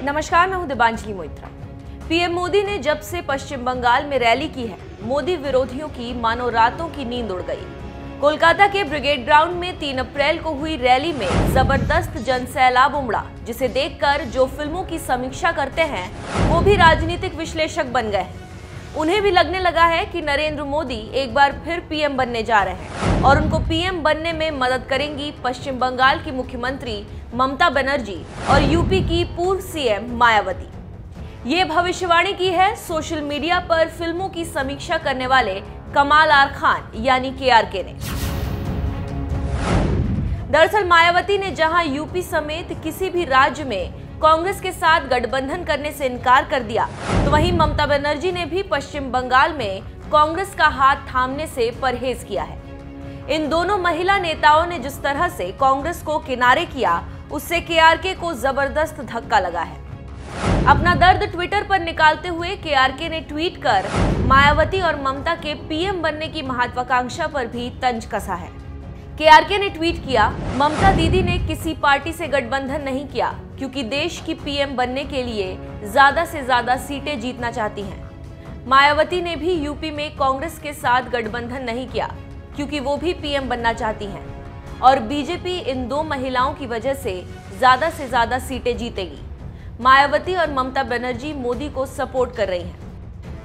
नमस्कार, मैं हूं दिबांजलि मोइत्रा। पीएम मोदी ने जब से पश्चिम बंगाल में रैली की है, मोदी विरोधियों की मानो रातों की नींद उड़ गई। कोलकाता के ब्रिगेड ग्राउंड में 3 अप्रैल को हुई रैली में जबरदस्त जनसैलाब उमड़ा, जिसे देखकर जो फिल्मों की समीक्षा करते हैं वो भी राजनीतिक विश्लेषक बन गए हैं। उन्हें भी लगने लगा है कि नरेंद्र मोदी एक बार फिर पीएम बनने जा रहे हैं और उनको पीएम बनने में मदद करेंगी पश्चिम बंगाल की मुख्यमंत्री ममता बनर्जी और यूपी की पूर्व सीएम मायावती। ये भविष्यवाणी की है सोशल मीडिया पर फिल्मों की समीक्षा करने वाले कमाल आर खान यानी केआरके ने। दरअसल मायावती ने जहां यूपी समेत किसी भी राज्य में कांग्रेस के साथ गठबंधन करने से इनकार कर दिया, तो वहीं ममता बनर्जी ने भी पश्चिम बंगाल में कांग्रेस का हाथ थामने से परहेज किया है। इन दोनों महिला नेताओं ने जिस तरह से कांग्रेस को किनारे किया, उससे केआरके को जबरदस्त धक्का लगा है। अपना दर्द ट्विटर पर निकालते हुए केआरके ने ट्वीट कर मायावती और ममता के पीएम बनने की महत्वाकांक्षा पर भी तंज कसा है। केआरके ने ट्वीट किया, ममता दीदी ने किसी पार्टी से गठबंधन नहीं किया क्योंकि देश की पीएम बनने के लिए ज्यादा से ज्यादा सीटें जीतना चाहती हैं। मायावती ने भी यूपी में कांग्रेस के साथ गठबंधन नहीं किया क्योंकि वो भी पीएम बनना चाहती हैं और बीजेपी इन 2 महिलाओं की वजह से ज्यादा सीटें जीतेगी। मायावती और ममता बनर्जी मोदी को सपोर्ट कर रही हैं।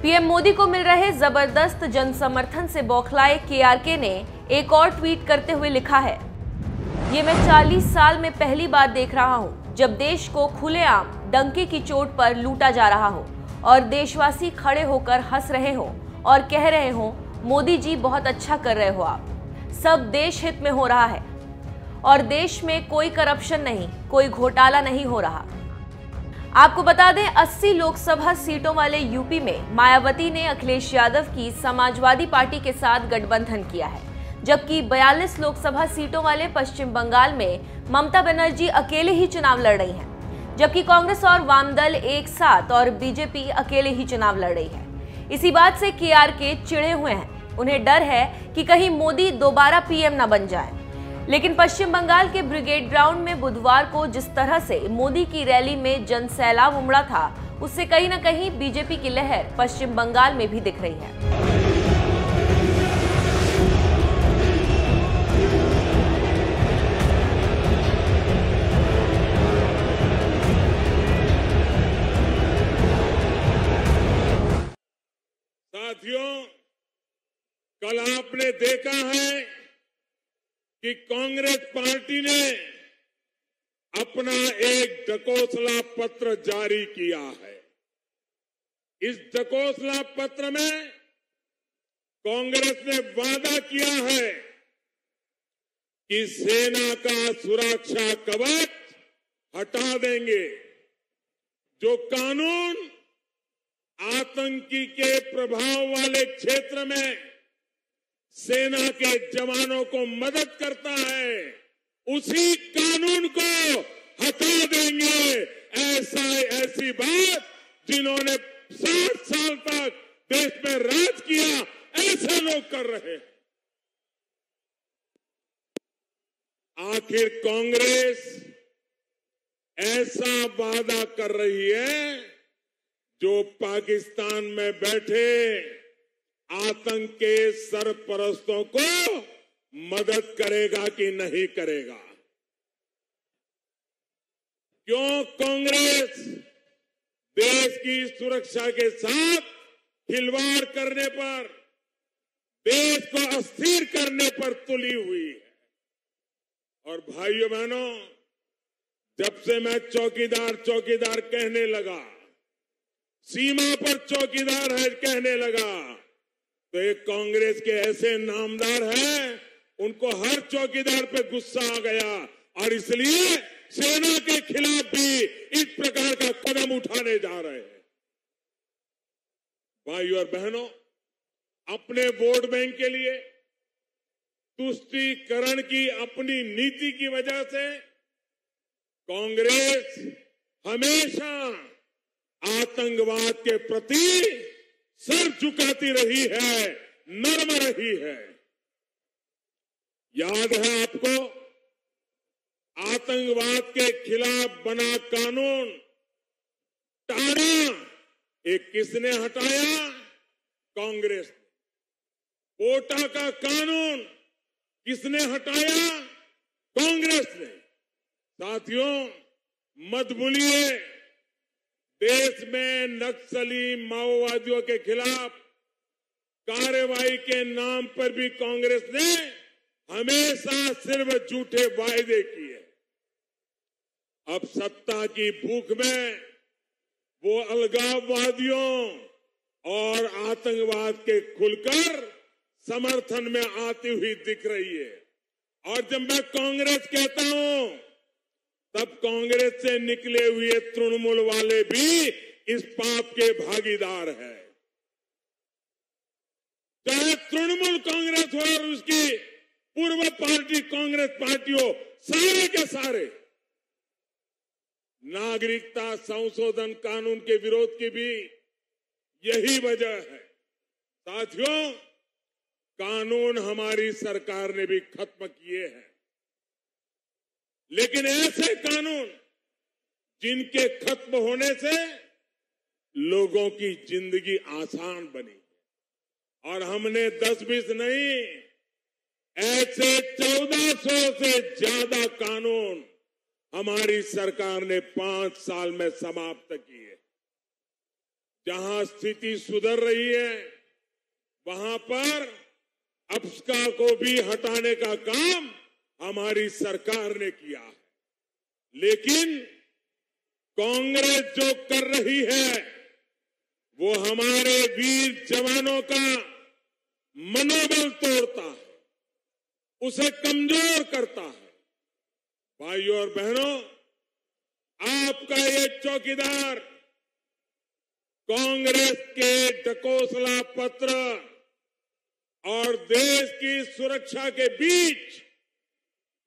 पीएम मोदी को मिल रहे जबरदस्त जन समर्थन से बौखलाए केआरके ने एक और ट्वीट करते हुए लिखा है, ये मैं 40 साल में पहली बार देख रहा हूं जब देश को खुलेआम डंके की चोट पर लूटा जा रहा हो और देशवासी खड़े होकर हंस रहे हो और कह रहे हो, मोदी जी बहुत अच्छा कर रहे हो, आप सब देश हित में हो रहा है और देश में कोई करप्शन नहीं, कोई घोटाला नहीं हो रहा। आपको बता दें, 80 लोकसभा सीटों वाले यूपी में मायावती ने अखिलेश यादव की समाजवादी पार्टी के साथ गठबंधन किया है, जबकि 42 लोकसभा सीटों वाले पश्चिम बंगाल में ममता बनर्जी अकेले ही चुनाव लड़ रही हैं, जबकि कांग्रेस और वामदल एक साथ और बीजेपी अकेले ही चुनाव लड़ रही है। इसी बात से केआरके चिढ़े हुए हैं। उन्हें डर है कि कहीं मोदी दोबारा पीएम न बन जाए। लेकिन पश्चिम बंगाल के ब्रिगेड ग्राउंड में बुधवार को जिस तरह से मोदी की रैली में जनसैलाब उमड़ा था, उससे कहीं न कहीं बीजेपी की लहर पश्चिम बंगाल में भी दिख रही है। साथियों, कल आपने देखा है कि कांग्रेस पार्टी ने अपना एक ढकोसला पत्र जारी किया है। इस ढकोसला पत्र में कांग्रेस ने वादा किया है कि सेना का सुरक्षा कवच हटा देंगे। जो कानून आतंकी के प्रभाव वाले क्षेत्र में सेना के जवानों को मदद करता है, उसी कानून को हटा देंगे। ऐसी बात जिन्होंने 60 साल तक देश में राज किया, ऐसे लोग कर रहे हैं। आखिर कांग्रेस ऐसा वादा कर रही है जो पाकिस्तान में बैठे आतंक के सरपरस्तों को मदद करेगा कि नहीं करेगा? क्यों कांग्रेस देश की सुरक्षा के साथ खिलवाड़ करने पर, देश को अस्थिर करने पर तुली हुई है? और भाइयों बहनों, जब से मैं चौकीदार कहने लगा, सीमा पर चौकीदार है कहने लगा, तो एक कांग्रेस के ऐसे नामदार हैं, उनको हर चौकीदार पे गुस्सा आ गया और इसलिए सेना के खिलाफ भी इस प्रकार का कदम उठाने जा रहे हैं। भाइयों और बहनों, अपने वोट बैंक के लिए तुष्टीकरण की अपनी नीति की वजह से कांग्रेस हमेशा आतंकवाद के प्रति सर झुकाती रही है, नर्म रही है। याद है आपको, आतंकवाद के खिलाफ बना कानून टाड़ा एक किसने हटाया? कांग्रेस ने। कोटा का कानून किसने हटाया? कांग्रेस ने। साथियों, मत भूलिए, देश में नक्सली माओवादियों के खिलाफ कार्रवाई के नाम पर भी कांग्रेस ने हमेशा सिर्फ झूठे वायदे किए। अब सत्ता की भूख में वो अलगाववादियों और आतंकवाद के खुलकर समर्थन में आती हुई दिख रही है। और जब मैं कांग्रेस कहता हूं, तब कांग्रेस से निकले हुए तृणमूल वाले भी इस पाप के भागीदार हैं। चाहे तृणमूल कांग्रेस हो और उसकी पूर्व पार्टी कांग्रेस पार्टी हो, सारे के सारे नागरिकता संशोधन कानून के विरोध की भी यही वजह है। साथियों, कानून हमारी सरकार ने भी खत्म किए हैं, लेकिन ऐसे कानून जिनके खत्म होने से लोगों की जिंदगी आसान बनी, और हमने 10-20 नहीं, ऐसे 1400 से ज्यादा कानून हमारी सरकार ने 5 साल में समाप्त किए। जहां स्थिति सुधर रही है, वहां पर अफस्का को भी हटाने का काम हमारी सरकार ने किया है। लेकिन कांग्रेस जो कर रही है, वो हमारे वीर जवानों का मनोबल तोड़ता है, उसे कमजोर करता है। भाइयों और बहनों, आपका ये चौकीदार कांग्रेस के ढकोसला पत्र और देश की सुरक्षा के बीच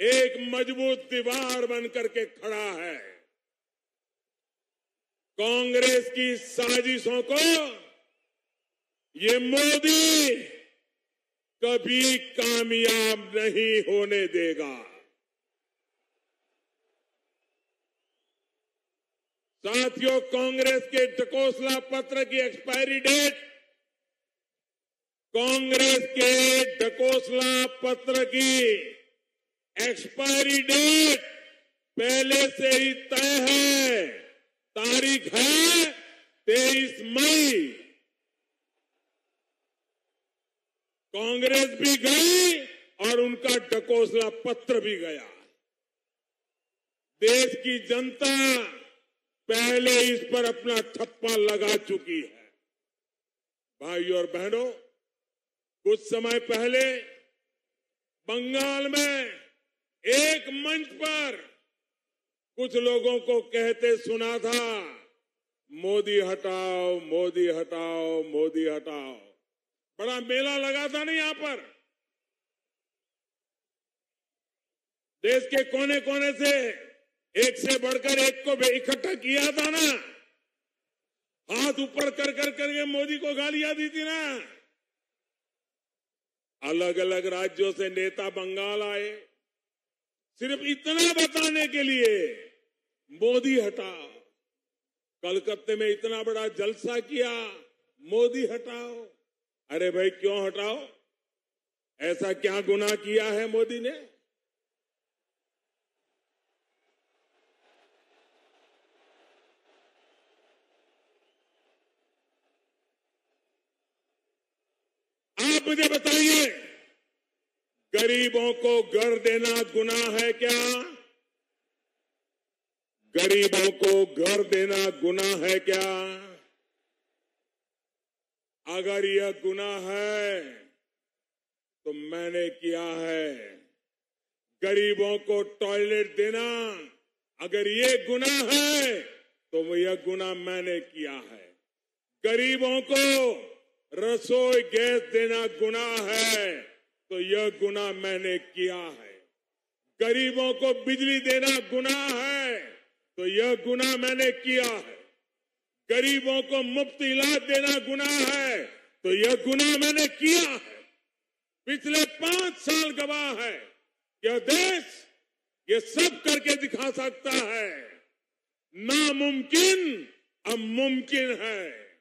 एक मजबूत दीवार बनकर के खड़ा है। कांग्रेस की साजिशों को ये मोदी कभी कामयाब नहीं होने देगा। साथियों, कांग्रेस के ढकोसला पत्र की एक्सपायरी डेट, कांग्रेस के ढकोसला पत्र की एक्सपायरी डेट पहले से ही तय है। तारीख है 23 मई। कांग्रेस भी गई और उनका ढकोसला पत्र भी गया। देश की जनता पहले इस पर अपना ठप्पा लगा चुकी है। भाइयों और बहनों, कुछ समय पहले बंगाल में एक मंच पर कुछ लोगों को कहते सुना था, मोदी हटाओ, मोदी हटाओ, मोदी हटाओ। बड़ा मेला लगा था ना यहां पर। देश के कोने कोने से एक से बढ़कर एक को इकट्ठा किया था ना, हाथ ऊपर कर करके मोदी को गालियां दी थी ना। अलग अलग राज्यों से नेता बंगाल आए, सिर्फ इतना बताने के लिए मोदी हटाओ। कलकत्ते में इतना बड़ा जलसा किया, मोदी हटाओ। अरे भाई, क्यों हटाओ? ऐसा क्या गुनाह किया है मोदी ने? आप मुझे बताइए, गरीबों को घर देना गुनाह है क्या? गरीबों को घर देना गुनाह है क्या? अगर यह गुनाह है तो मैंने किया है। गरीबों को टॉयलेट देना अगर ये गुनाह है तो यह गुनाह मैंने किया है। गरीबों को रसोई गैस देना गुनाह है तो यह गुनाह मैंने किया है। गरीबों को बिजली देना गुनाह है तो यह गुनाह मैंने किया है। गरीबों को मुफ्त इलाज देना गुनाह है तो यह गुनाह मैंने किया है। पिछले 5 साल गवाह है, यह देश ये सब करके दिखा सकता है। नामुमकिन अब मुमकिन है।